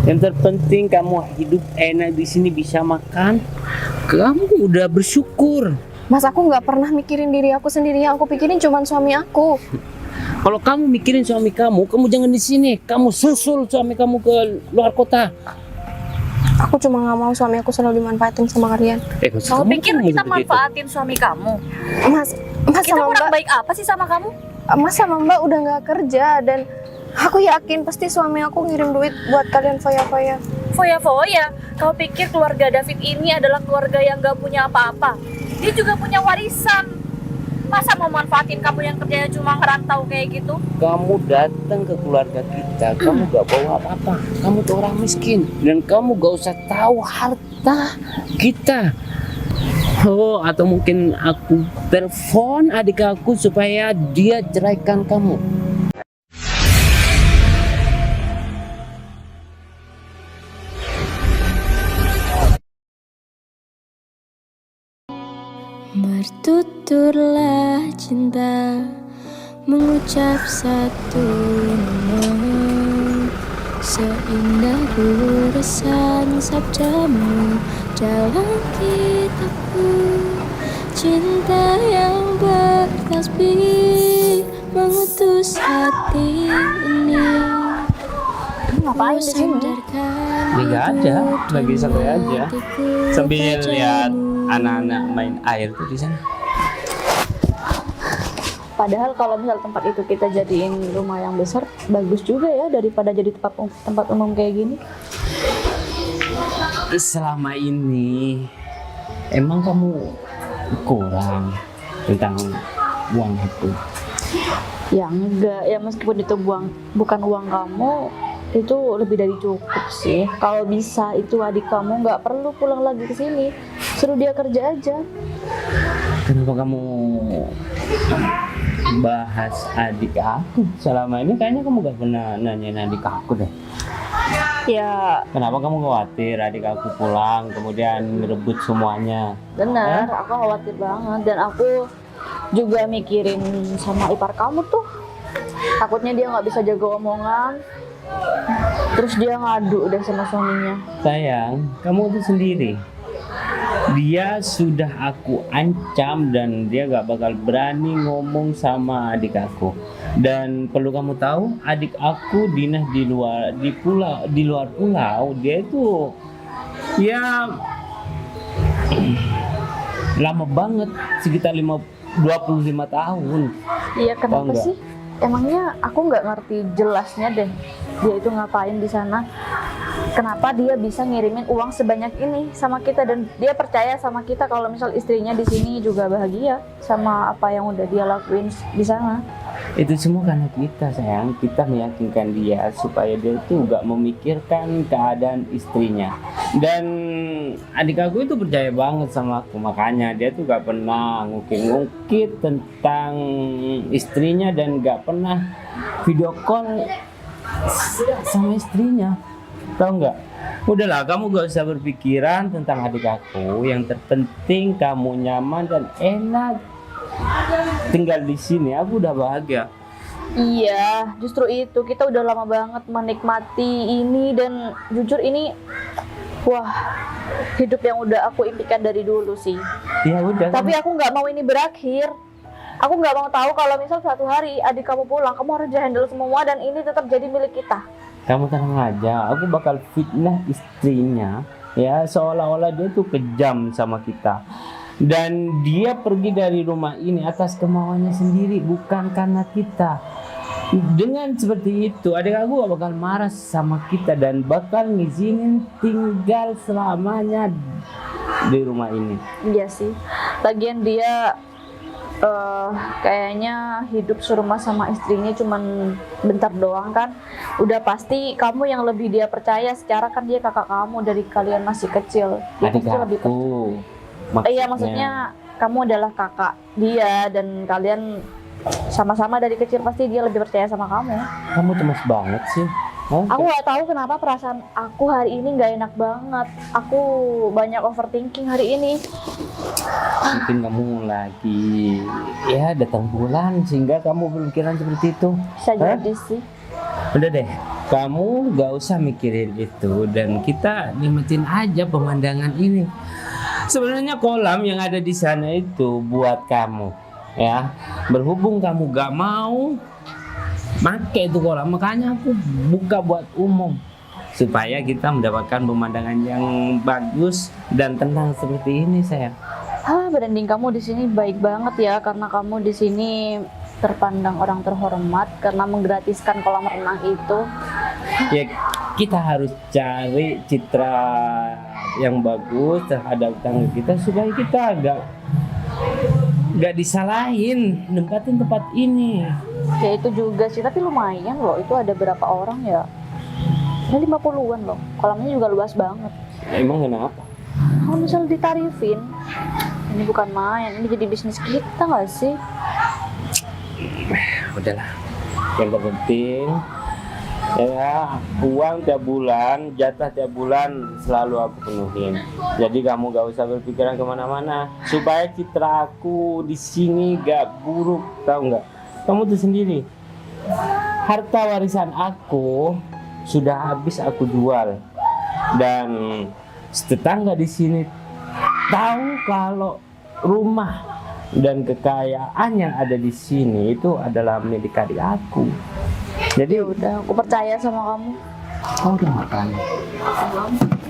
Yang terpenting kamu hidup enak di sini, bisa makan. Kamu udah bersyukur. Mas, aku nggak pernah mikirin diri aku sendiri, yang aku pikirin cuma suami aku. Kalau kamu mikirin suami kamu jangan di sini. Kamu susul suami kamu ke luar kota. Aku cuma nggak mau suami aku selalu dimanfaatin sama kalian. Maksud Kamu pikir kamu kita seperti itu? manfaatin suami kamu? Mas Kita sama kurang Mbak, baik apa sih sama kamu? Mas sama Mbak udah nggak kerja dan aku yakin pasti suami aku ngirim duit buat kalian foya-foya. Foya-foya, kau pikir keluarga David ini adalah keluarga yang gak punya apa-apa? Dia juga punya warisan. Masa mau manfaatin kamu yang kerjanya cuma ngerantau kayak gitu? Kamu datang ke keluarga kita, kamu gak bawa apa-apa. Kamu tuh orang miskin dan kamu gak usah tahu harta kita. Oh, atau mungkin aku telepon adik aku supaya dia ceraikan kamu. Bertuturlah cinta, mengucap satu nama, seindah goresan sabdamu dalam kitabku. Cinta yang bertasbih mengutus hati ini. Ngapain di sini? Ya gak ada, lagi santai aja. Sambil lihat anak-anak main air tuh di sana. Padahal kalau misal tempat itu kita jadiin rumah yang besar, bagus juga ya daripada jadi tempat umum kayak gini. Selama ini emang kamu kurang tentang uang itu? Ya enggak, ya meskipun itu bukan uang kamu, itu lebih dari cukup sih. Kalau bisa itu adik kamu nggak perlu pulang lagi ke sini, suruh dia kerja aja. Kenapa kamu bahas adik aku? Selama ini kayaknya kamu gak pernah nanyain adik aku deh. Ya Kenapa kamu khawatir adik aku pulang kemudian merebut semuanya? benar, aku khawatir banget dan aku juga mikirin sama ipar kamu tuh. Takutnya dia nggak bisa jaga omongan, terus dia ngadu deh sama suaminya. Sayang, kamu itu sendiri. Dia sudah aku ancam dan dia gak bakal berani ngomong sama adik aku. Dan perlu kamu tahu, adik aku dinas di luar pulau. Dia itu ya lama banget, sekitar 25 tahun. Iya, Tahu kenapa nggak? sih? Emangnya aku nggak ngerti jelasnya deh. Dia itu ngapain di sana? Kenapa dia bisa ngirimin uang sebanyak ini sama kita dan dia percaya sama kita kalau misal istrinya di sini juga bahagia sama apa yang udah dia lakuin di sana? Itu semua karena kita, sayang. Kita meyakinkan dia supaya dia itu gak memikirkan keadaan istrinya. Dan adik aku itu percaya banget sama aku, makanya dia tuh gak pernah ngungkit-ngungkit tentang istrinya dan gak pernah video call sama istrinya. Tahu nggak? Udahlah, kamu gak usah berpikiran tentang adik aku. Yang terpenting kamu nyaman dan enak tinggal di sini. Aku udah bahagia. Iya, justru itu kita udah lama banget menikmati ini dan jujur ini, wah, hidup yang udah aku impikan dari dulu sih. Ya udah. Tapi aku nggak mau ini berakhir. Aku nggak mau tahu kalau misal suatu hari adik kamu pulang, kamu harus handle semua dan ini tetap jadi milik kita. Kamu tenang aja. Aku bakal fitnah istrinya. Ya, seolah-olah dia tuh kejam sama kita. Dan dia pergi dari rumah ini atas kemauannya sendiri, bukan karena kita. Dengan seperti itu, adik aku gak bakal marah sama kita dan bakal ngizinin tinggal selamanya di rumah ini. Iya sih. Lagian dia kayaknya hidup serumah sama istrinya cuman bentar doang kan. Udah pasti kamu yang lebih dia percaya, secara kan dia kakak kamu dari kalian masih kecil. Dia Adik pasti lebih aku. Iya, maksudnya kamu adalah kakak dia dan kalian sama-sama dari kecil, pasti dia lebih percaya sama kamu. Kamu cemas banget sih. Hah? Aku nggak tahu kenapa perasaan aku hari ini nggak enak banget. Aku banyak overthinking hari ini. Mungkin kamu lagi ya datang bulan sehingga kamu berpikiran seperti itu. Bisa Hah? jadi sih. Udah deh, kamu gak usah mikirin itu dan kita nikmatin aja pemandangan ini. Sebenarnya kolam yang ada di sana itu buat kamu, ya. Berhubung kamu gak mau pakai itu kolam, makanya aku buka buat umum supaya kita mendapatkan pemandangan yang bagus dan tenang seperti ini, sayang. Branding kamu di sini baik banget ya, karena kamu di sini terpandang orang terhormat karena menggratiskan kolam renang itu. Ya, kita harus cari citra yang bagus terhadap tangga kita supaya kita gak disalahin nempatin tempat ini. Ya itu juga sih, tapi lumayan loh, itu ada berapa orang ya? Ada 50-an loh, kolamnya juga luas banget. Emang kenapa? Kalau misal ditarifin, ini bukan main, ini jadi bisnis kita nggak sih? Udahlah, yang terpenting ya uang tiap bulan, jatah tiap bulan selalu aku penuhin. Jadi kamu gak usah berpikiran kemana-mana supaya citra aku di sini gak buruk, tahu nggak? Kamu tuh sendiri, harta warisan aku sudah habis aku jual dan tetangga di sini tahu kalau rumah dan kekayaan yang ada di sini itu adalah milik adik aku. Jadi Udah, aku percaya sama kamu. kau udah makan?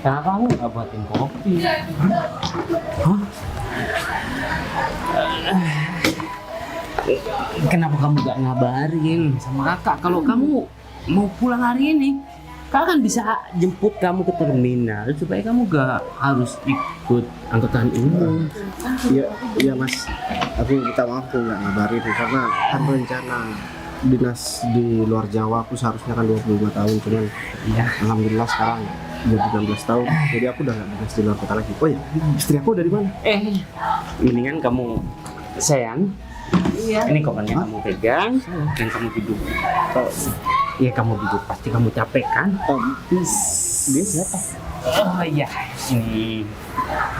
Karena kamu nggak buatin kopi. Hah? Kenapa kamu gak ngabarin sama kakak kalau kamu mau pulang hari ini? Kakak kan bisa jemput kamu ke terminal supaya kamu gak harus ikut angkutan umum. Iya Mas, aku minta maaf aku nggak ngabarin karena kan rencana dinas di luar Jawa aku seharusnya kan 22 tahun, cuman Iya. alhamdulillah sekarang udah 19 tahun, jadi aku udah nggak dinas di luar kota lagi. Oh ya, istri aku dari mana? Mendingan kamu sayang. Iya. Ini kopernya kamu pegang dan kamu duduk. Iya kamu duduk, pasti kamu capek kan? Dia siapa? Oh iya, ini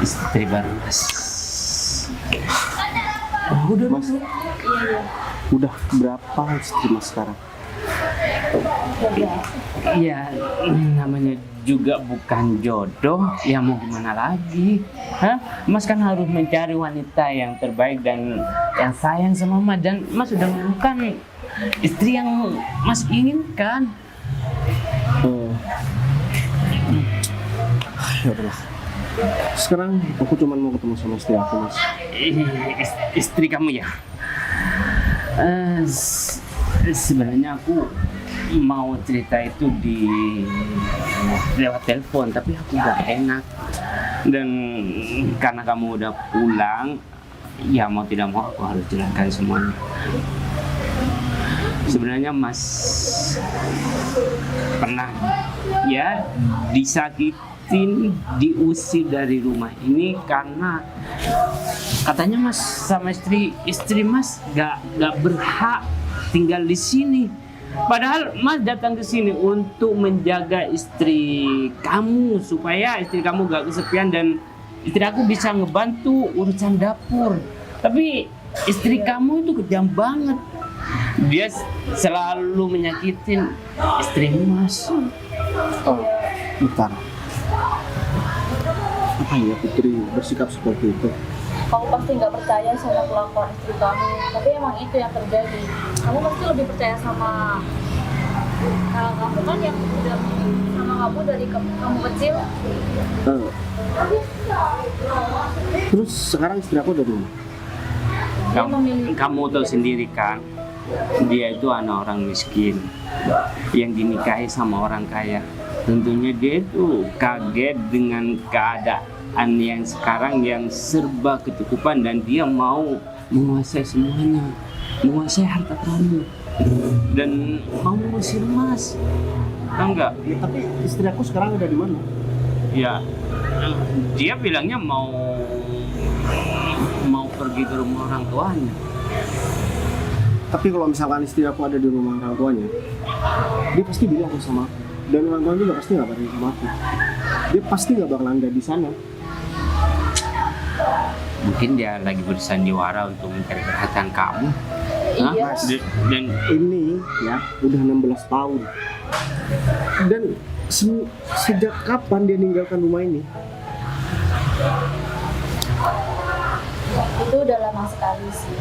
istri baru Mas. Udah Mas? Udah berapa istri Mas sekarang? Iya, namanya juga bukan jodoh, ya mau gimana lagi? Hah? Mas kan harus mencari wanita yang terbaik dan yang sayang sama Mas, dan Mas sudah menemukan istri yang Mas inginkan. Ya udahlah. Sekarang aku cuma mau ketemu sama istri aku Mas. Istri kamu ya? Sebenarnya aku mau cerita itu di lewat telepon, tapi aku gak enak. Dan karena kamu udah pulang, ya mau tidak mau aku harus jelaskan semuanya. Sebenarnya Mas pernah ya disakitin, diusir dari rumah ini karena katanya Mas sama istri Mas gak berhak tinggal di sini. Padahal Mas datang ke sini untuk menjaga istri kamu supaya istri kamu gak kesepian dan istri aku bisa ngebantu urusan dapur. Tapi istri kamu itu kejam banget. Dia selalu menyakitin istri Mas. Oh, bentar. Apa ya Putri bersikap seperti itu? Kamu pasti nggak percaya sama kelakuan istri kamu, tapi emang itu yang terjadi. Kamu pasti lebih percaya sama kakak kamu kan yang udah sama kamu dari kamu kecil. Terus sekarang istri aku dari mana? Kamu tahu sendiri kan, dia itu anak orang miskin yang dinikahi sama orang kaya. Tentunya dia itu kaget dengan keadaan yang sekarang yang serba kecukupan dan dia mau menguasai semuanya, menguasai harta kamu dan mau mengusir Mas. Tahu nggak? Ya, tapi istri aku sekarang ada di mana? Ya, dia bilangnya mau pergi ke rumah orang tuanya. Tapi kalau misalkan istri aku ada di rumah orang tuanya, dia pasti bilang sama aku. Dan orang tuanya juga pasti nggak bareng sama aku. Dia pasti nggak bakalan ada di sana. Mungkin dia lagi bersandiwara untuk mencari perhatian kamu. Iya. Hah? Dan Ini ya udah 16 tahun Dan sejak kapan dia ninggalkan rumah ini? Itu udah lama sekali sih.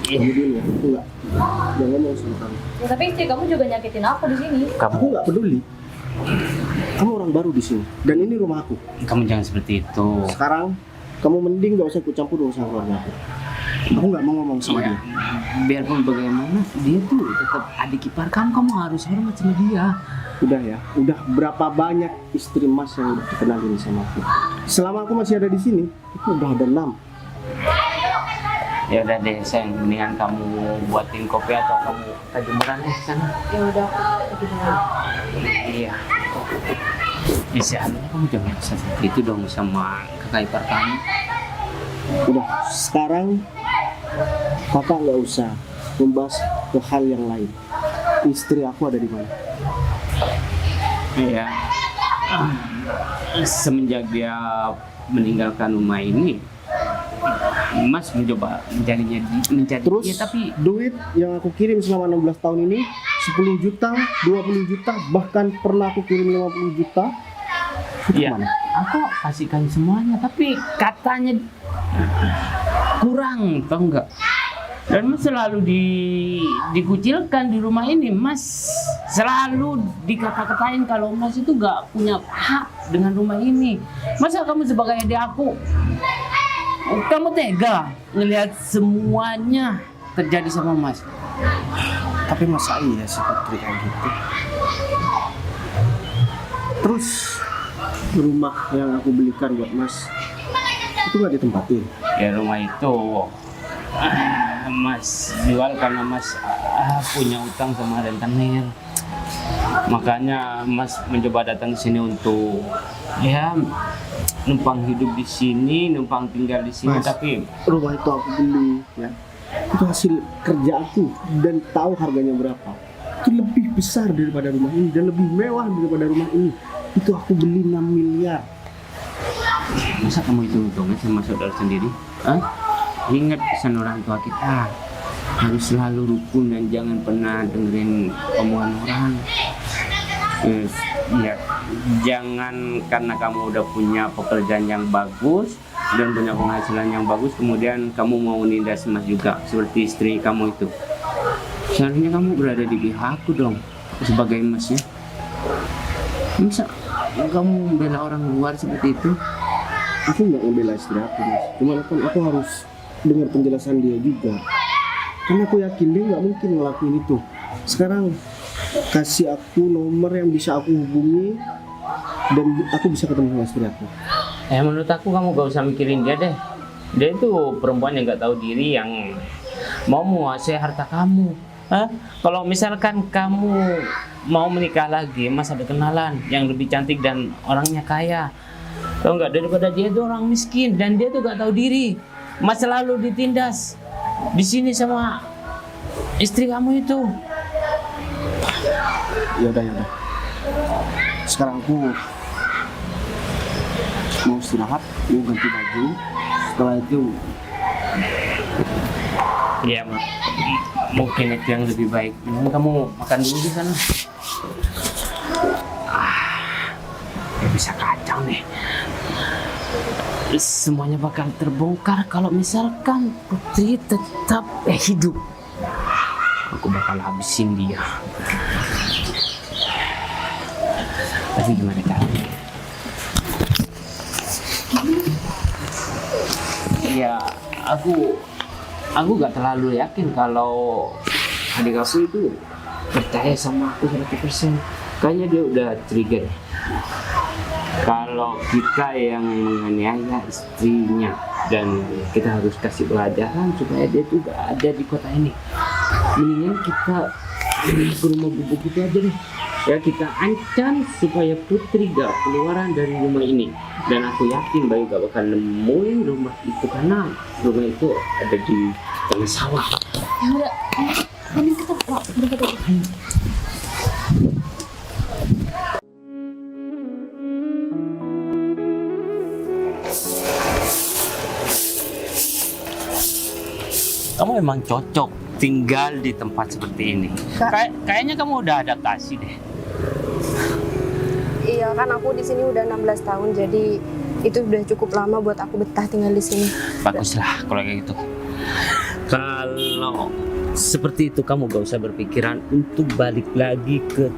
Kamu dulu ya, aku nggak ngomong sama kamu. Ya, tapi istri kamu juga nyakitin aku di sini. Aku nggak peduli. Kamu orang baru di sini, dan ini rumah aku. Kamu jangan seperti itu. Sekarang kamu mending gak usah ikut campur urusan keluarga aku. Aku nggak mau ngomong sama dia. Biarpun bagaimana, dia tuh tetap adik ipar kamu. Kamu harus hormat sama dia. Udah ya, udah berapa banyak istri Mas yang udah dikenalin sama aku. Selama aku masih ada di sini, itu udah ada 6. Ya udah deh, sayang, mendingan kamu buatin kopi atau kamu ke jemuran deh sana. Ya udah, aku pergi dulu. Iya. Seharusnya kamu jangan seperti itu dong sama kakak ipar kamu. Udah, sekarang kakak nggak usah membahas ke hal yang lain. Istri aku ada di mana? Iya. Semenjak dia meninggalkan rumah ini, Mas mencoba mencari Terus dia, tapi duit yang aku kirim selama 16 tahun ini 10 juta, 20 juta, bahkan pernah aku kirim 50 juta. Itu iya, kemana? aku kasihkan semuanya, tapi katanya kurang, tau nggak? Dan Mas selalu dikucilkan di rumah ini. Mas selalu dikata-katain kalau Mas itu nggak punya hak dengan rumah ini. Masa kamu sebagai adik aku, kamu tega ngelihat semuanya terjadi sama Mas? Tapi masa iya sih Putri kayak gitu? Terus rumah yang aku belikan buat Mas itu nggak ditempatin? Ya rumah itu Mas jual karena Mas punya utang sama rentenir. Makanya Mas mencoba datang ke sini untuk ya numpang hidup di sini, numpang tinggal di sini. Mas, tapi rumah itu aku beli ya. Itu hasil kerja aku dan tahu harganya berapa. Itu lebih besar daripada rumah ini dan lebih mewah daripada rumah ini. Itu aku beli 6 miliar. masa kamu hitung-hitungnya sama saudara sendiri? Hah? Ingat pesan orang tua kita, harus selalu rukun dan jangan pernah dengerin omongan orang. Ya, jangan karena kamu udah punya pekerjaan yang bagus dan punya penghasilan yang bagus, kemudian kamu mau nindas Mas juga seperti istri kamu itu. Seharusnya kamu berada di pihakku dong sebagai Masnya. Masa kamu membela orang luar seperti itu? Aku nggak ngebela istri aku, Mas. Cuman kan aku harus dengar penjelasan dia juga. Karena aku yakin dia nggak mungkin ngelakuin itu. Sekarang kasih aku nomor yang bisa aku hubungi dan aku bisa ketemu sama istri aku. Menurut aku kamu gak usah mikirin dia deh. Dia itu perempuan yang gak tahu diri, yang mau menguasai harta kamu. Hah? Kalau misalkan kamu mau menikah lagi, Mas ada kenalan yang lebih cantik dan orangnya kaya. Tahu nggak, daripada dia itu orang miskin dan dia tuh gak tahu diri. Mas selalu ditindas di sini sama istri kamu itu. Ya udah. Sekarang aku mau istirahat, mau ganti baju. Setelah itu Ya, mungkin itu yang lebih baik. Mending kamu makan dulu di sana. Ya bisa kacau nih. Semuanya bakal terbongkar kalau misalkan Putri tetap hidup. Aku bakal habisin dia. Tapi gimana caranya? Ya, aku gak terlalu yakin kalau adik aku itu percaya sama aku 100%. Kayaknya dia udah trigger. Kalau kita yang menganiaya istrinya, dan kita harus kasih pelajaran supaya dia tuh gak ada di kota ini. Mendingan kita ke rumah bubuk itu aja deh. Ya, kita ancam supaya Putri gak keluaran dari rumah ini. Dan aku yakin Bayu gak bakal nemuin rumah itu karena rumah itu ada di tengah sawah. Ya udah, mending kita berangkat aja. Kamu emang cocok tinggal di tempat seperti ini. Kayaknya kamu udah adaptasi deh. Iya kan aku di sini udah 16 tahun, jadi itu udah cukup lama buat aku betah tinggal di sini. Baguslah kalau kayak gitu. Kalau seperti itu kamu gak usah berpikiran untuk balik lagi ke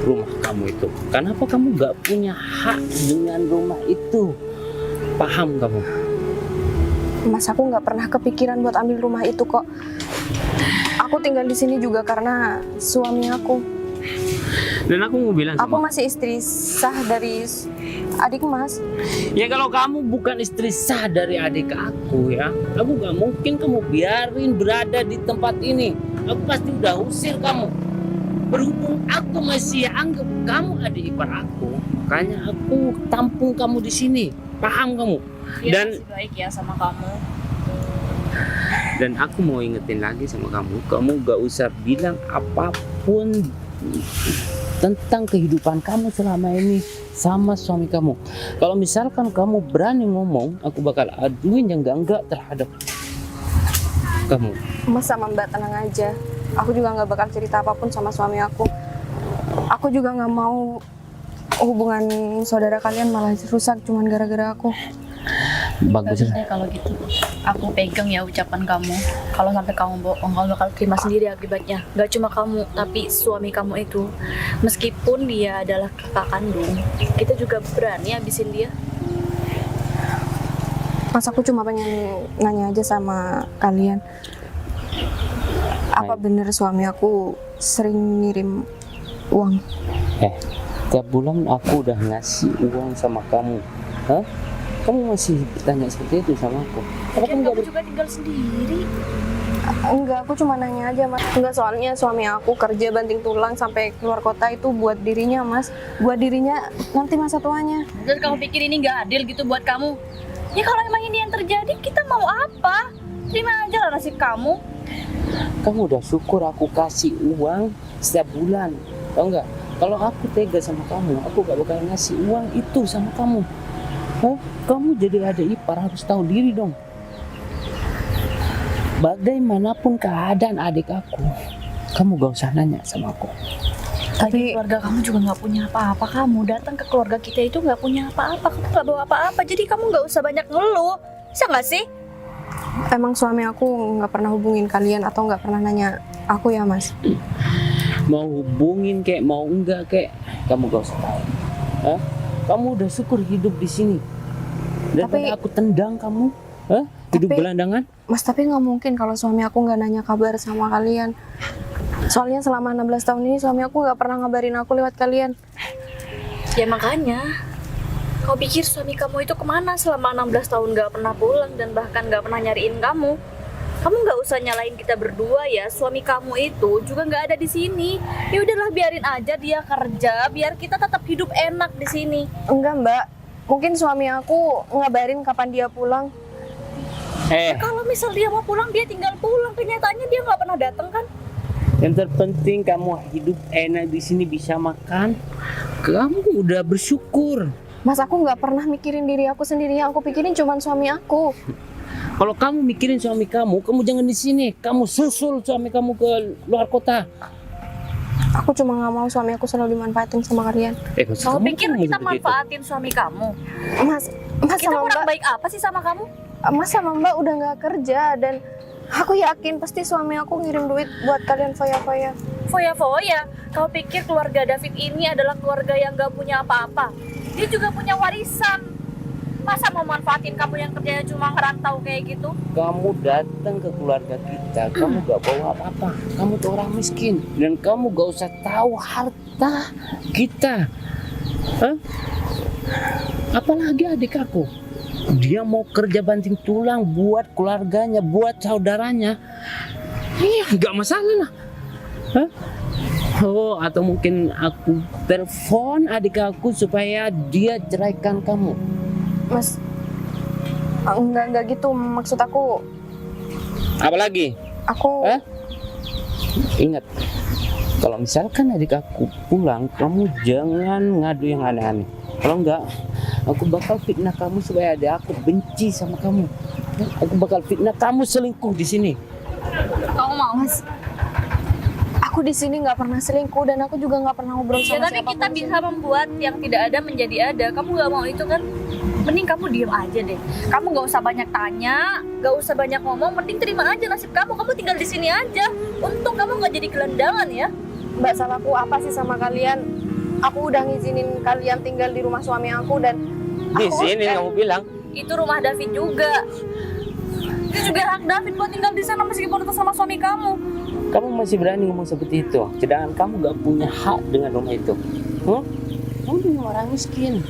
rumah kamu itu. Kenapa kamu gak punya hak dengan rumah itu? Paham kamu? Mas, aku nggak pernah kepikiran buat ambil rumah itu kok. Aku tinggal di sini juga karena suami aku. Dan aku mau bilang Aku sama masih istri sah dari adik Mas. ya, kalau kamu bukan istri sah dari adik aku ya, aku gak mungkin kamu biarin berada di tempat ini. Aku pasti udah usir kamu. Berhubung aku masih anggap kamu adik ipar aku, makanya aku tampung kamu di sini. Paham kamu? Dia Dan masih baik ya sama kamu. dan aku mau ingetin lagi sama kamu gak usah bilang apapun tentang kehidupan kamu selama ini sama suami kamu. Kalau misalkan kamu berani ngomong, aku bakal aduin yang enggak terhadap kamu. Mas sama Mbak tenang aja. Aku juga nggak bakal cerita apapun sama suami aku. Aku juga nggak mau hubungan saudara kalian malah rusak cuman gara-gara aku. Bagus Bagus lah. deh kalau gitu. Aku pegang ya ucapan kamu. Kalau sampai kamu bohong, kamu bakal terima sendiri akibatnya. Gak cuma kamu, tapi suami kamu itu. Meskipun dia adalah kakak kandung, kita juga berani habisin dia. Mas, aku cuma pengen nanya aja sama kalian. Apa bener suami aku sering ngirim uang? Tiap bulan aku udah ngasih uang sama kamu. Hah? Kamu masih bertanya seperti itu sama aku? Apa Kan kamu kamu juga tinggal sendiri. Enggak, aku cuma nanya aja Mas. Enggak, soalnya suami aku kerja banting tulang sampai keluar kota itu buat dirinya Mas. Buat dirinya nanti masa tuanya. Dan kamu pikir ini gak adil gitu buat kamu? Ya kalau emang ini yang terjadi, kita mau apa? Terima aja lah nasib kamu. Kamu udah syukur aku kasih uang setiap bulan, tau nggak? Kalau aku tega sama kamu, aku gak bakal ngasih uang itu sama kamu. Hah? Kamu jadi adik ipar harus tahu diri dong. Bagaimanapun keadaan adik aku, kamu gak usah nanya sama aku. Tapi keluarga kamu juga nggak punya apa-apa. Kamu datang ke keluarga kita itu nggak punya apa-apa. Kamu nggak bawa apa-apa. Jadi kamu nggak usah banyak ngeluh. Bisa nggak sih? Emang suami aku nggak pernah hubungin kalian atau nggak pernah nanya aku ya Mas? Mau hubungin kek, mau enggak kek, kamu gak usah tahu. Hah? Kamu udah syukur hidup di sini. Daripada aku tendang kamu, hah? Hidup Tapi- gelandangan. Mas, tapi nggak mungkin kalau suami aku nggak nanya kabar sama kalian. Soalnya selama 16 tahun ini suami aku nggak pernah ngabarin aku lewat kalian. Ya makanya. Kau pikir suami kamu itu kemana selama 16 tahun nggak pernah pulang dan bahkan nggak pernah nyariin kamu? Kamu nggak usah nyalain kita berdua ya. Suami kamu itu juga nggak ada di sini. Ya udahlah, biarin aja dia kerja, biar kita tetap hidup enak di sini. Enggak Mbak, mungkin suami aku ngabarin kapan dia pulang. Kalau misal dia mau pulang, dia tinggal pulang. Kenyataannya dia nggak pernah datang kan? Yang terpenting kamu hidup enak di sini, bisa makan. Kamu udah bersyukur. Mas, aku nggak pernah mikirin diri aku sendiri. Yang aku pikirin cuma suami aku. Kalau kamu mikirin suami kamu jangan di sini. Kamu susul suami kamu ke luar kota. Aku cuma nggak mau suami aku selalu dimanfaatin sama kalian. Kamu pikir kita manfaatin suami kamu? Mas Kita sama kurang Mbak, baik apa sih sama kamu? Mas sama Mbak udah nggak kerja dan aku yakin pasti suami aku ngirim duit buat kalian foya-foya. Foya-foya, kau pikir keluarga David ini adalah keluarga yang gak punya apa-apa? Dia juga punya warisan. Masa mau manfaatin kamu yang kerjanya cuma ngerantau kayak gitu? Kamu datang ke keluarga kita, kamu gak bawa apa-apa. Kamu tuh orang miskin dan kamu gak usah tahu harta kita. Hah? Apalagi adik aku. Dia mau kerja banting tulang buat keluarganya, buat saudaranya. Iya, nggak masalah lah. Hah? Oh, atau mungkin aku telepon adik aku supaya dia ceraikan kamu. Mas, enggak gitu. Maksud aku, Apalagi? aku Hah? Ingat, kalau misalkan adik aku pulang, kamu jangan ngadu yang aneh-aneh. Kalau enggak, aku bakal fitnah kamu supaya adik aku benci sama kamu. Aku bakal fitnah kamu selingkuh di sini. Kau mau? Mas, aku di sini nggak pernah selingkuh dan aku juga nggak pernah ngobrol Ya sama tapi siapapun. kita bisa membuat yang tidak ada menjadi ada. Kamu nggak mau itu kan? Mending kamu diem aja deh. Kamu nggak usah banyak tanya, nggak usah banyak ngomong. Mending terima aja nasib kamu. Kamu tinggal di sini aja. Untung kamu nggak jadi gelandangan ya. Mbak, salahku apa sih sama kalian? Aku udah ngizinin kalian tinggal di rumah suami aku dan Di sini kamu bilang. Itu rumah David juga. Itu juga hak David buat tinggal di sana meskipun itu sama suami kamu. Kamu masih berani ngomong seperti itu, sedangkan kamu gak punya hak dengan rumah itu. Kamu punya orang miskin.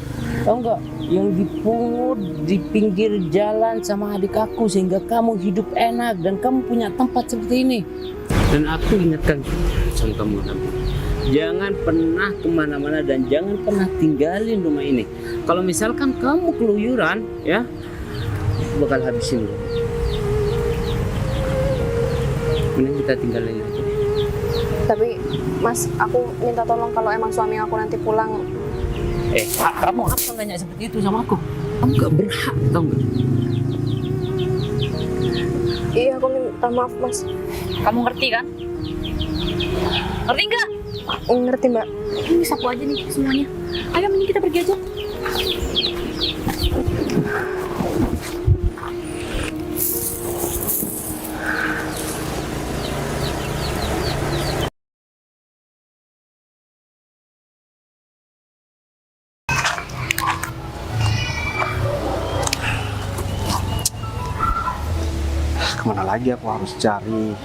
Tahu nggak? Yang dipungut di pinggir jalan sama adik aku sehingga kamu hidup enak dan kamu punya tempat seperti ini. Dan aku ingatkan sama kamu, Nabi. Jangan pernah kemana-mana dan jangan pernah tinggalin rumah ini. Kalau misalkan kamu keluyuran, ya, aku bakal habisin lu. Mending kita tinggalin aja. tapi Mas, aku minta tolong kalau emang suami aku nanti pulang. Kamu apa nanya seperti itu sama aku? Kamu gak berhak, tau gak? Iya, aku minta maaf Mas. Kamu ngerti kan? Ngerti nggak? Ngerti Mbak. Ini sapu aja nih semuanya. Ayo mending kita pergi aja. Kemana lagi aku harus cari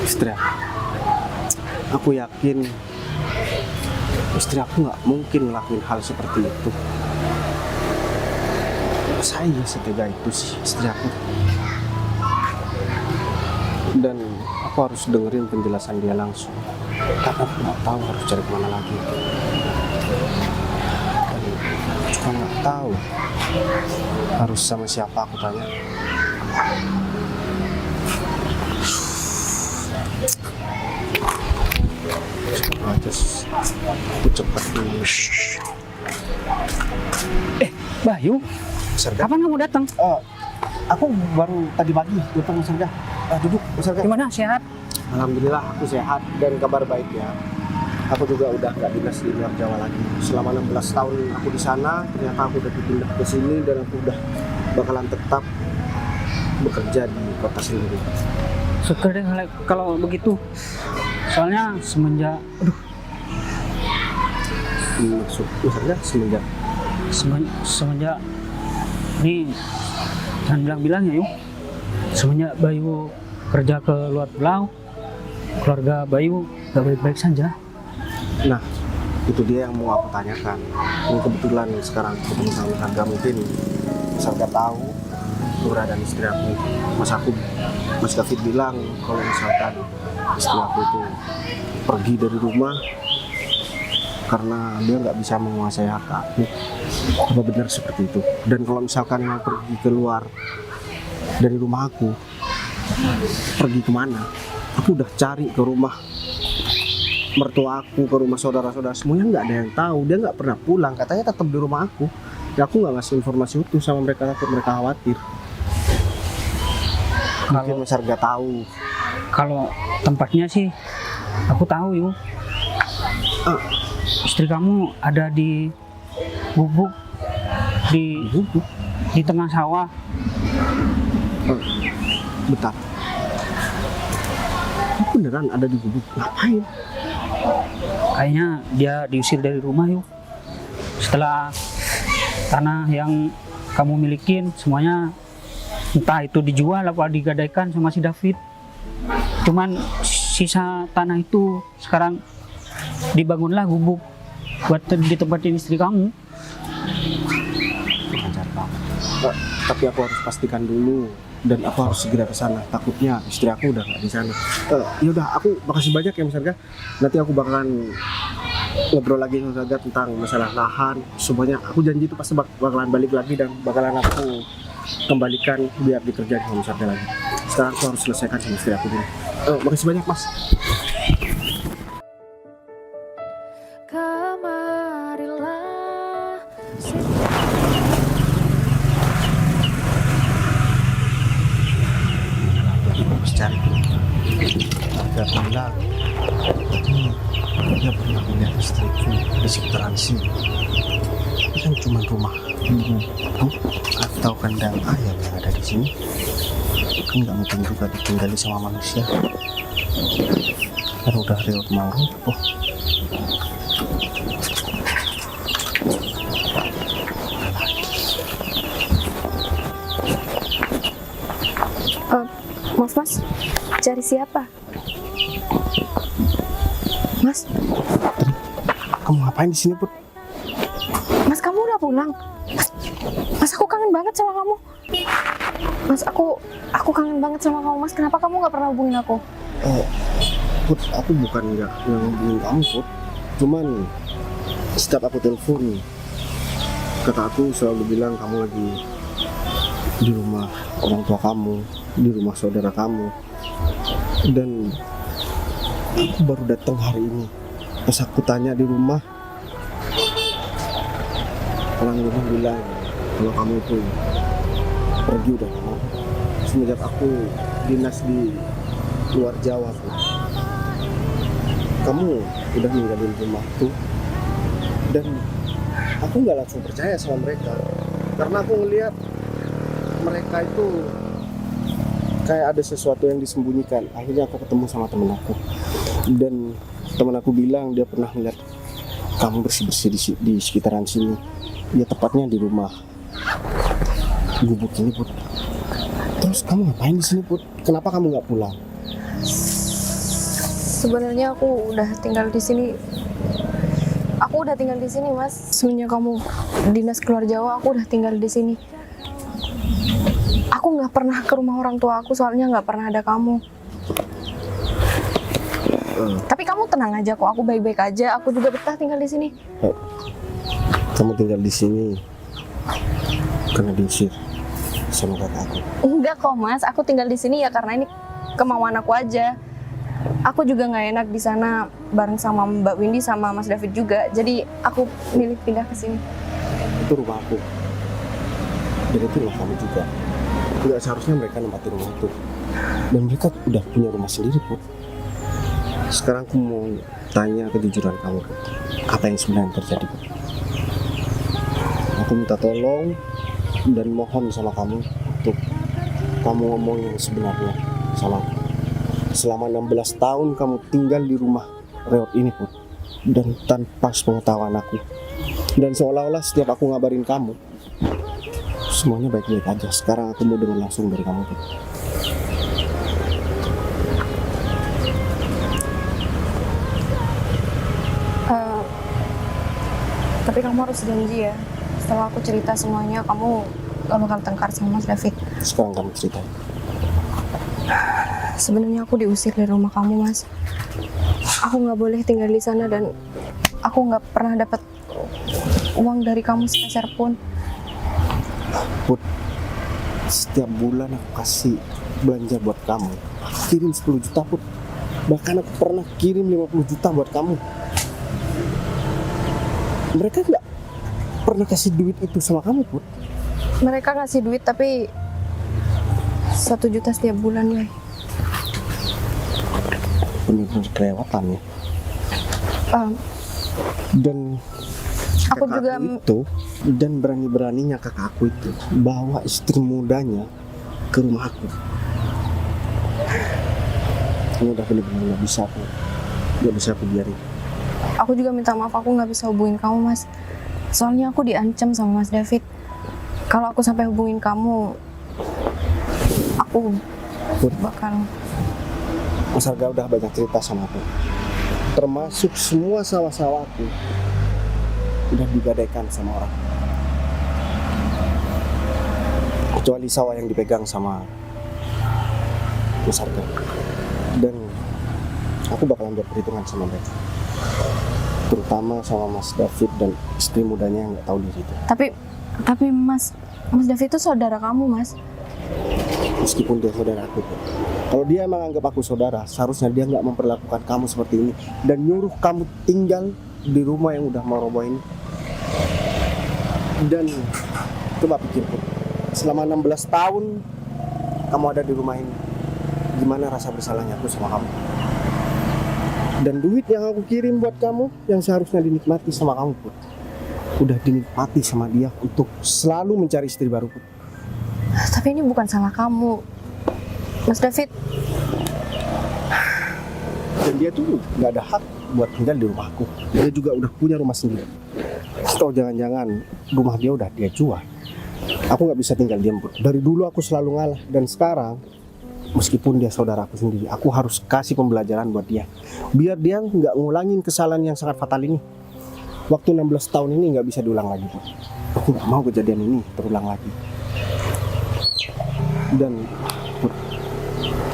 istri aku? Aku yakin istri aku nggak mungkin ngelakuin hal seperti itu. Saya setega itu sih istri aku. Dan aku harus dengerin penjelasan dia langsung. Karena aku nggak tahu harus cari kemana lagi. Dan juga nggak tahu harus sama siapa aku tanya. Aku cepat dulu. Bayu, Serga. kapan kamu datang? Aku baru tadi pagi datang Serga. Duduk Serga. Gimana, sehat? Alhamdulillah aku sehat dan kabar baik ya. Aku juga udah nggak dinas di luar Jawa lagi. Selama 16 tahun aku di sana, ternyata aku udah dipindah ke sini dan aku udah bakalan tetap bekerja di kota sendiri. Syukur deh kalau begitu. Soalnya semenjak, Maksud Serga semenjak semenjak nih jangan bilang-bilang ya yuk. Semenjak Bayu kerja ke luar pulau, keluarga Bayu gak baik-baik saja. Nah, itu dia yang mau aku tanyakan. Ini kebetulan sekarang ketemu sama Serga, mungkin Serga tahu keberadaan istri aku. Mas David bilang kalau misalkan istri aku itu pergi dari rumah karena dia nggak bisa menguasai harta aku. Apa benar seperti itu? Dan kalau misalkan mau pergi keluar dari rumah aku, pergi kemana? Aku udah cari ke rumah mertua aku, ke rumah saudara-saudara, semuanya nggak ada yang tahu. Dia nggak pernah pulang, katanya tetap di rumah aku. Ya aku nggak ngasih informasi utuh sama mereka, takut mereka khawatir. Mungkin Mas Arga tahu. Kalau tempatnya sih aku tahu yuk. Istri kamu ada di gubuk di tengah sawah. Bentar. Beneran ada di gubuk? Ngapain? Kayaknya dia diusir dari rumah yuk. Setelah tanah yang kamu milikin semuanya entah itu dijual apa digadaikan sama si David. Cuman sisa tanah itu sekarang dibangunlah gubuk buat ditempatin istri kamu. Lancar banget. Tapi aku harus pastikan dulu dan aku harus segera ke sana. Takutnya istri aku udah nggak di sana. Yaudah, aku makasih banyak ya Mas Arga. Nanti aku bakalan ngobrol lagi sama Mas Arga tentang masalah lahan. Semuanya aku janji itu pasti bakalan balik lagi dan bakalan aku kembalikan biar dikerjain sama Mas Arga lagi. Sekarang aku harus selesaikan sama istri aku dulu. Makasih banyak Mas. Kamarilah Harus cari. kan cuma rumah ibu atau kandang ayam yang ada di sini. Kan nggak mungkin juga ditinggali sama manusia. Kan udah lewat mau roboh. Mas, cari siapa? Mas, Kamu ngapain di sini, Put? Mas kamu udah pulang? Mas aku kangen banget sama kamu. Mas aku kangen banget sama kamu. Mas kenapa kamu nggak pernah hubungin aku? Put, aku bukan nggak ngehubungin kamu, Put. Cuman setiap aku telepon, kakakku selalu bilang kamu lagi di rumah orang tua kamu, di rumah saudara kamu. Dan aku baru datang hari ini. Pas aku tanya di rumah, orang rumah bilang kalau kamu itu pergi udah lama. Semenjak aku dinas di luar Jawa, Put. Kamu udah ninggalin rumah tuh. Dan aku nggak langsung percaya sama mereka, karena aku ngelihat mereka itu kayak ada sesuatu yang disembunyikan. Akhirnya aku ketemu sama temen aku, dan temen aku bilang dia pernah ngeliat kamu bersih-bersih di sekitaran sini. Ya tepatnya di rumah gubuk ini, Put. Terus kamu ngapain di sini, Put? Kenapa kamu nggak pulang? Sebenarnya aku udah tinggal di sini. Aku udah tinggal di sini, Mas. Semenjak kamu dinas keluar Jawa, aku udah tinggal di sini. Aku nggak pernah ke rumah orang tua aku, soalnya nggak pernah ada kamu. Tapi kamu tenang aja kok, aku baik-baik aja. Aku juga betah tinggal di sini. Kamu tinggal di sini karena diusir sama kakakku? Enggak kok, Mas. Aku tinggal di sini ya karena ini kemauan aku aja. Aku juga nggak enak di sana bareng sama Mbak Windy sama Mas David juga. Jadi aku milih pindah ke sini. Itu rumah aku. Dan itu rumah kamu juga. Nggak seharusnya mereka nempatin rumah itu. Dan mereka udah punya rumah sendiri, Put. Sekarang aku mau tanya kejujuran kamu, Put. Apa yang sebenarnya terjadi, Put? Aku minta tolong dan mohon sama kamu untuk kamu ngomong yang sebenarnya sama aku. Selama 16 tahun kamu tinggal di rumah reot ini, Put. Dan tanpa sepengetahuan aku. Dan seolah-olah setiap aku ngabarin kamu, semuanya baik-baik aja. Sekarang aku mau dengar langsung dari kamu, Put. Tapi kamu harus janji ya, setelah aku cerita semuanya, kamu gak bakal tengkar sama Mas David. Sekarang kamu ceritain. Sebenarnya aku diusir dari rumah kamu, Mas. Aku nggak boleh tinggal di sana dan aku nggak pernah dapat uang dari kamu sepeser pun. Put, setiap bulan aku kasih belanja buat kamu. Aku kirim 10 juta, Put. Bahkan aku pernah kirim 50 juta buat kamu. Mereka nggak pernah kasih duit itu sama kamu, Put. Mereka ngasih duit tapi 1 juta setiap bulan, ya. Benar-benar kelewatan ya. Dan Aku kakakku juga itu, dan berani-beraninya kakakku itu bawa istri mudanya ke rumah aku. Ini udah benar-benar nggak bisa aku biarin. Aku juga minta maaf, aku nggak bisa hubungin kamu, Mas. Soalnya aku diancam sama Mas David. Kalau aku sampai hubungin kamu, aku bakal... Mas Arga udah banyak cerita sama aku, termasuk semua sawah-sawah aku udah digadaikan sama orang, kecuali sawah yang dipegang sama Mas Arga. Dan aku bakalan buat perhitungan sama mereka, terutama sama Mas David dan istri mudanya yang nggak tahu diri itu. Tapi Mas David itu saudara kamu, Mas. Meskipun dia saudara aku, kalau dia emang anggap aku saudara, seharusnya dia nggak memperlakukan kamu seperti ini dan nyuruh kamu tinggal di rumah yang udah mau roboh ini. Dan coba pikir, Put, selama 16 tahun kamu ada di rumah ini, gimana rasa bersalahnya aku sama kamu? Dan duit yang aku kirim buat kamu yang seharusnya dinikmati sama kamu, Put, udah dinikmati sama dia untuk selalu mencari istri baru, Put. Tapi ini bukan salah kamu, Mas David. Dan dia tuh nggak ada hak buat tinggal di rumahku. Dia juga udah punya rumah sendiri. Atau jangan-jangan rumah dia udah dia jual. Aku nggak bisa tinggal diam, Put. Dari dulu aku selalu ngalah, dan sekarang meskipun dia saudaraku sendiri, aku harus kasih pembelajaran buat dia, biar dia nggak ngulangin kesalahan yang sangat fatal ini. Waktu 16 tahun ini nggak bisa diulang lagi, Put. Aku nggak mau kejadian ini terulang lagi. Dan Put,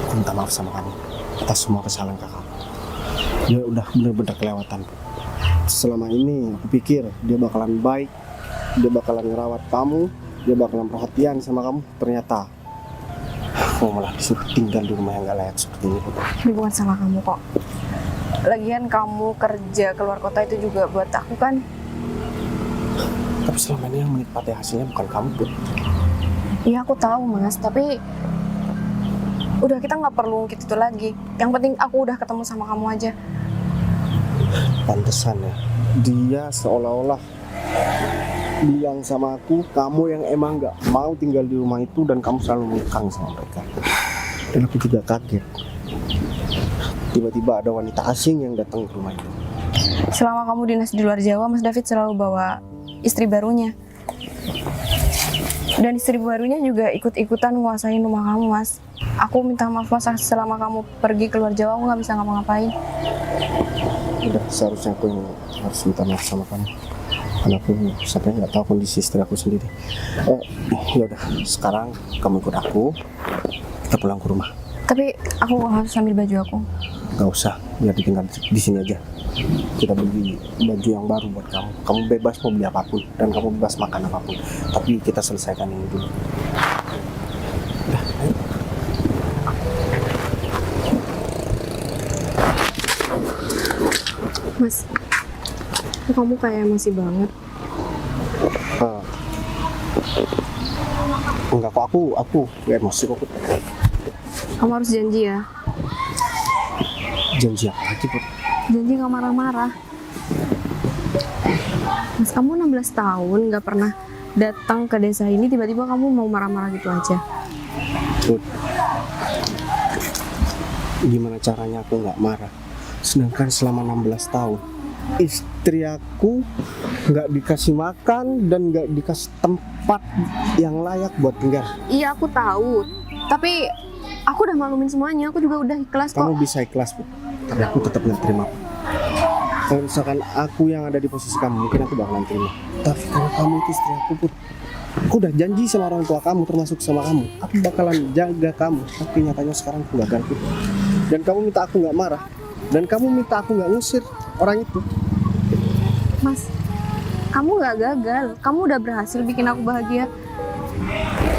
aku minta maaf sama kamu atas semua kesalahan kakak. Dia udah bener-bener kelewatan, Put. Selama ini aku pikir dia bakalan baik, dia bakalan ngerawat kamu, dia bakalan perhatian sama kamu. Ternyata aku malah disuruh tinggal di rumah yang gak layak seperti ini, Put. Ini bukan salah kamu kok. Lagian kamu kerja keluar kota itu juga buat aku kan. Tapi selama ini yang menikmati hasilnya bukan kamu, Put. Iya aku tahu Mas, tapi udah kita nggak perlu ngungkit itu lagi. Yang penting aku udah ketemu sama kamu aja. Pantesan ya, dia seolah-olah bilang sama aku, kamu yang emang gak mau tinggal di rumah itu dan kamu selalu ngekang sama mereka. Dan aku juga kaget. Tiba-tiba ada wanita asing yang datang ke rumah itu. Selama kamu dinas di luar Jawa, Mas David selalu bawa istri barunya. Dan istri barunya juga ikut-ikutan nguasain rumah kamu, Mas. Aku minta maaf Mas, selama kamu pergi keluar Jawa aku nggak bisa ngapa-ngapain. Udah, seharusnya aku yang harus minta maaf sama kamu, karena aku sampai nggak tahu kondisi istri aku sendiri. Ya udah, sekarang kamu ikut aku, kita pulang ke rumah. Tapi aku harus ambil baju aku. Gak usah, biar ditinggal di sini aja. Kita beli baju yang baru buat kamu. Kamu bebas mau beli apapun dan kamu bebas makan apapun. Tapi kita selesaikan ini dulu. Udah, ayo. Mas, kamu kayak emosi banget. Enggak kok, aku gak emosi kok. Kamu harus janji ya. Janji apa lagi, Put? Janji gak marah-marah. Mas, kamu 16 tahun gak pernah datang ke desa ini, tiba-tiba kamu mau marah-marah gitu aja. Put, gimana caranya aku gak marah? Sedangkan selama 16 tahun istri aku gak dikasih makan dan gak dikasih tempat yang layak buat tinggal. Iya, aku tahu. Tapi aku udah maklumin semuanya, aku juga udah ikhlas kok. Kamu bisa ikhlas, Put, tapi aku tetap gak terima. Kalau misalkan aku yang ada di posisi kamu, mungkin aku bakalan terima. Tapi kalau kamu itu istri aku, Put, aku udah janji sama orang tua kamu, termasuk sama kamu, aku bakalan jaga kamu. Tapi nyatanya sekarang aku gagal, Put. Dan kamu minta aku gak marah, dan kamu minta aku gak ngusir orang itu. Mas, kamu gak gagal, kamu udah berhasil bikin aku bahagia.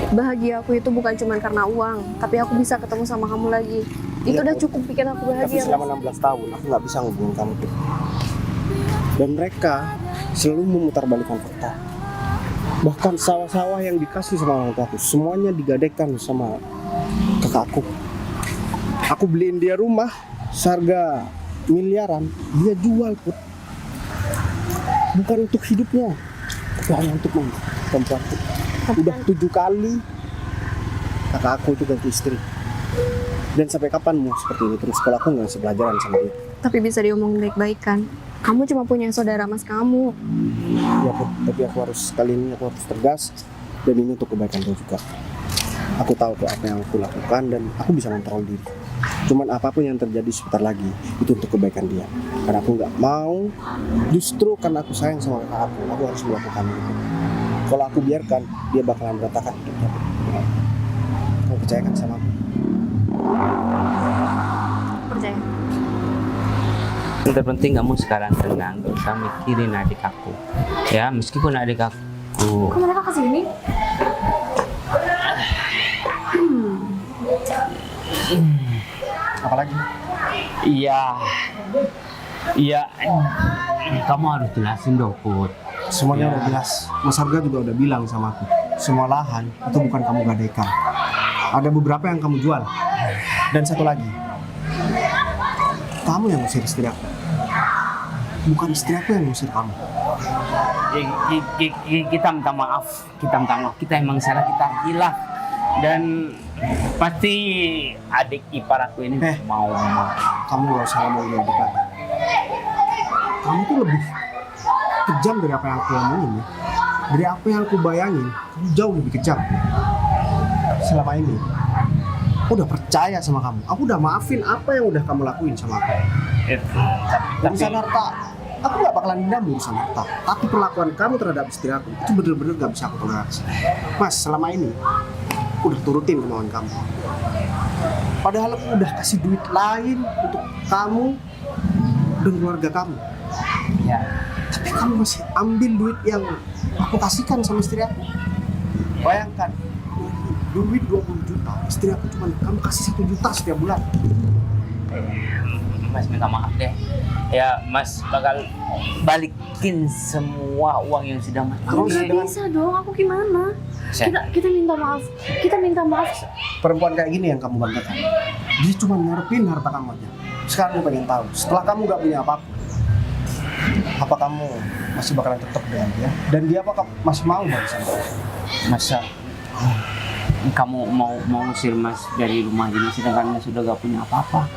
Bahagia aku itu bukan cuma karena uang, tapi aku bisa ketemu sama kamu lagi. Itu udah cukup bikin aku Tapi bahagia. selama 16 tahun aku gak bisa ngubungin kamu, Put. Dan mereka selalu memutarbalikkan fakta. Bahkan sawah-sawah yang dikasih sama orang tuaku semuanya digadaikan sama kakakku. Aku beliin dia rumah seharga miliaran, dia jual, Put. Bukan untuk hidupnya, tapi hanya untuk perempuanku. Udah 7 kali kakak aku itu ganti istri. Dan sampai kapan mau seperti ini terus kalau aku nggak ngasih pelajaran sama dia? Tapi bisa diomongin baik-baik kan? Kamu cuma punya saudara mas kamu. Ya, Put, tapi aku harus kali ini aku harus tegas, dan ini untuk kebaikan dia juga. Aku tahu tuh apa yang aku lakukan dan aku bisa kontrol diri. Cuman apapun yang terjadi sebentar lagi itu untuk kebaikan dia. Karena aku nggak mau, justru karena aku sayang sama kakak aku harus melakukan itu. Kalau aku biarkan, dia bakalan berantakan hidupnya. Kamu percayakan sama aku? Percaya. Yang terpenting kamu sekarang tenang, gak usah mikirin adik aku. Ya, meskipun adik aku. Kok mereka kesini? Apalagi? Iya, kamu harus jelasin dong, Put. Semuanya udah jelas. Mas Harga juga udah bilang sama aku, semua lahan itu bukan kamu gadaikan. Ada beberapa yang kamu jual. Dan satu lagi, kamu yang ngusir istri aku, bukan istri aku yang ngusir kamu. kita minta maaf, kita emang salah, kita hilaf, dan pasti adik ipar aku ini mau Kamu gak usah ngomong yang dekat. Kamu tuh lebih kejam dari apa yang aku omongin ya. Dari apa yang aku bayangin, kamu jauh lebih kejam. Selama ini, aku udah percaya sama kamu. Aku udah maafin apa yang udah kamu lakuin sama aku. Urusan harta, aku gak bakalan dendam urusan harta. Tapi perlakuan kamu terhadap istri aku, itu bener-bener gak bisa aku toleransi. Mas, selama ini, aku udah turutin kemauan kamu. Padahal aku udah kasih duit lain untuk kamu dan keluarga kamu. ya. Tapi kamu masih ambil duit yang aku kasihkan sama istri aku. Bayangkan, duit 20 juta, istri aku cuma kamu kasih 1 juta setiap bulan. Mas minta maaf deh. Ya, Mas bakal balikin semua uang yang sudah Mas Nggak beli. bisa dong, aku gimana? Kita minta maaf. Kita minta maaf. Perempuan kayak gini yang kamu banggakan. Dia cuma ngarepin harta kamu aja. Sekarang aku pengen tahu, setelah kamu gak punya apa-apa, apa kamu masih bakalan tetap dengan dia? Dan dia apa masih mau balik sama kamu? Masa kamu mau ngusir Mas dari rumah ini sedangkan Mas sudah gak punya apa-apa?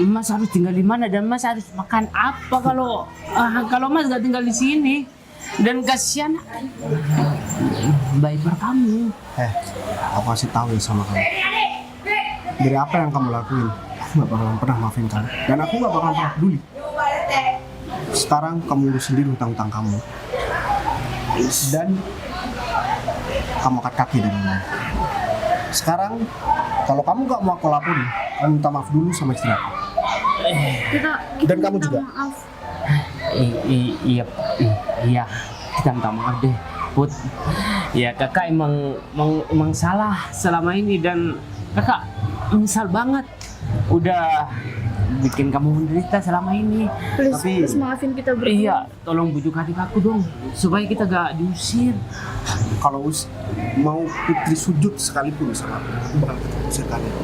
Mas harus tinggal di mana dan Mas harus makan apa kalau Mas gak tinggal di sini? Dan kasihan baik kamu. Aku kasih tahu ya sama kamu. Dari apa yang kamu lakuin, aku gak bakalan pernah maafin kamu. Dan aku gak bakalan pernah peduli. Sekarang kamu urus sendiri hutang-hutang kamu. Dan kamu angkat kaki dari rumah. Sekarang, kalau kamu gak mau aku laporin, kamu minta maaf dulu sama istri aku. Kita Dan kamu minta juga. Maaf. Iya, kita minta maaf deh, Put. Ya kakak emang salah selama ini dan kakak menyesal banget udah bikin kamu menderita selama ini. Please maafin kita berdua. Iya, tolong bujuk adik aku dong supaya kita gak diusir. Kalau mau Putri sujud sekalipun sama aku bakal usir kalian.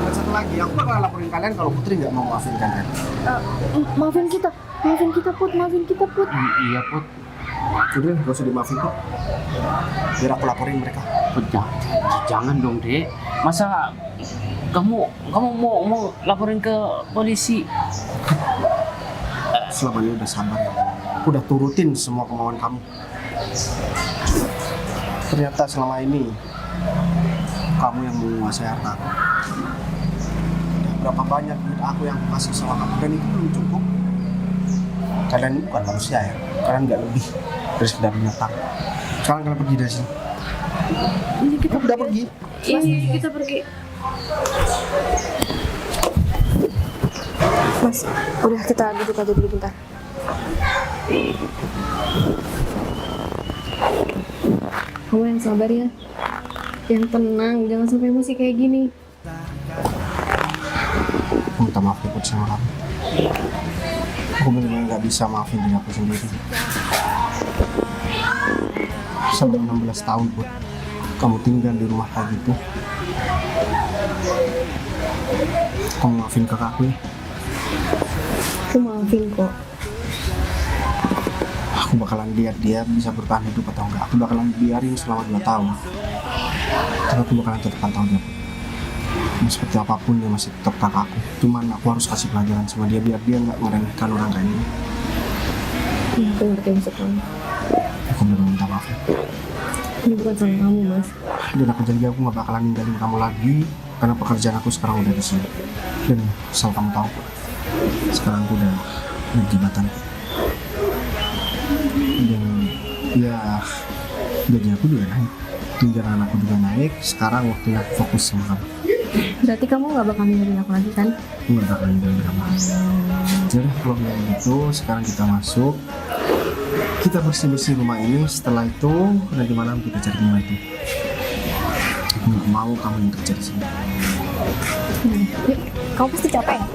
Dan satu lagi, aku bakal laporin kalian kalau Putri nggak mau maafin kalian. Maafin kita Put. Iya, Put. Udah, gak usah dimaafin kok. Biar aku laporin mereka. Put, jangan dong, Dek. Masa kamu mau laporin ke polisi? Selama ini udah sabar ya. Udah turutin semua kemauan kamu. Ternyata selama ini kamu yang menguasai harta aku. Berapa banyak duit aku yang aku kasih sama kamu dan itu belum cukup. Kalian bukan manusia ya. Kalian nggak lebih dari sekedar binatang. Sekarang kalian pergi dari sini. Ini kita Udah pergi. Ini kita pergi. Mas, udah kita duduk aja dulu bentar. Kamu yang sabar ya, yang tenang, jangan sampai emosi kayak gini. Aku minta maaf ya Put sama kamu. Aku benar-benar nggak bisa maafin diri aku sendiri. Selama 16 tahun Put, kamu tinggal di rumah kayak gitu. Kamu maafin kakakku ya. Aku maafin kok. Aku bakalan lihat dia bisa bertahan hidup atau enggak. Aku bakalan biarin selama 2 tahun. Tapi aku bakalan tetap pantau dia. Mau seperti apapun dia masih tetap kakakku. Cuman aku harus kasih pelajaran sama dia biar dia nggak meremehkan orang kayak ini. Iya, aku ngerti maksud kamu. Aku benar minta maaf ya. Ini bukan salah kamu, Mas. Dan aku janji aku nggak bakalan ninggalin kamu lagi karena pekerjaan aku sekarang udah di sini. Dan asal kamu tahu, sekarang aku udah berjabatan. Dan ya gaji aku juga naik, tunjangan aku juga naik. Sekarang waktunya aku fokus sama kamu. Berarti kamu gak bakal ninggalin aku lagi kan? Aku nggak bakalan ninggalin kamu. Jadi kalau bilang gitu, sekarang kita masuk. Kita bersih-bersih rumah ini. Setelah itu nanti malam kita cari rumah itu. Aku nggak mau kamu yang kerja di sini. Yuk, kamu pasti capek ya?